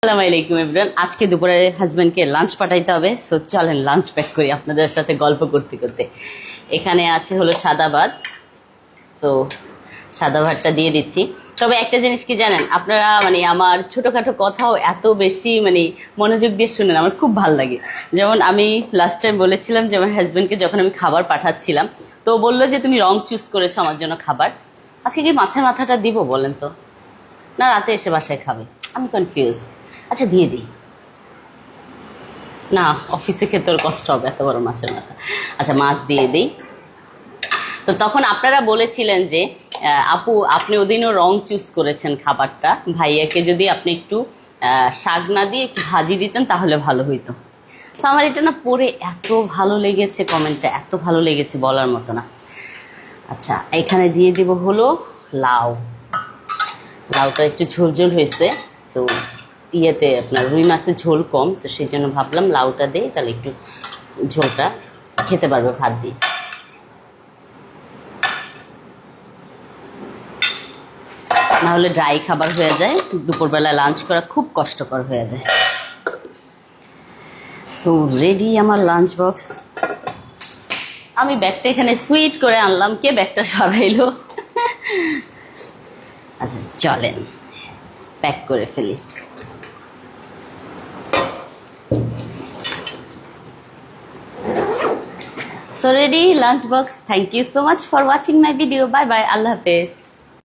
আসসালামু আলাইকুম এভরিওয়ান। আজকে দুপুরে হাজব্যান্ডকে লাঞ্চ পাঠাইতে হবে, সো চলেন লাঞ্চ প্যাক করি আপনাদের সাথে গল্প করতে করতে। এখানে আছে হলো সাদা ভাত, সো সাদা ভাতটা দিয়ে দিচ্ছি। তবে একটা জিনিস কি জানেন আপনারা, মানে আমার ছোটোখাটো কথাও এত বেশি মনোযোগ দিয়ে শুনেন, আমার খুব ভাল লাগে। যেমন আমি লাস্ট টাইম বলেছিলাম যে আমার হাজব্যান্ডকে যখন আমি খাবার পাঠাচ্ছিলাম, তো বললো যে তুমি রং চুজ করেছো আমার জন্য খাবার। আজকে কি মাছের মাথাটা দিব বলেন তো, না রাতে এসে বাসায় খাবে? আমি কনফিউজ। আচ্ছা দিয়ে দিই, না অফিসে খেতে ওর কষ্ট হবে এত বড় মাছের মাথা। আচ্ছা মাছ দিয়ে দিই। তো তখন আপনারা বলেছিলেন যে আপু আপনি ওদিনও রং চুজ করেছেন খাবারটা, ভাইয়াকে যদি আপনি একটু শাক না দিয়ে একটু ভাজি দিতেন তাহলে ভালো হইতো। তো আমার এটা না পড়ে এত ভালো লেগেছে, কমেন্টটা এত ভালো লেগেছে বলার মতো না। আচ্ছা এখানে দিয়ে দিব হলো লাউ। লাউটা একটু ঝোলঝোল হয়েছে, সো ইয়েতে আপনার রুই মাছের ঝোল কম, তো সেই জন্য ভাবলাম লাউটা দিই, তাহলে একটু ঝোলটা খেতে পারবে ভাত দিয়ে। নাহলে ড্রাই খাবার হয়ে যায়, দুপুরবেলা লাঞ্চ করা খুব কষ্টকর হয়ে যায়। সো রেডি আমার লাঞ্চ বক্স। আমি ব্যাগটা এখানে সুইট করে আনলাম, কে ব্যাগটা সরাইলো? আচ্ছা চলেন প্যাক করে ফেলি। So ready lunch box. Thank you so much for watching my video. Bye bye. Allah Hafiz.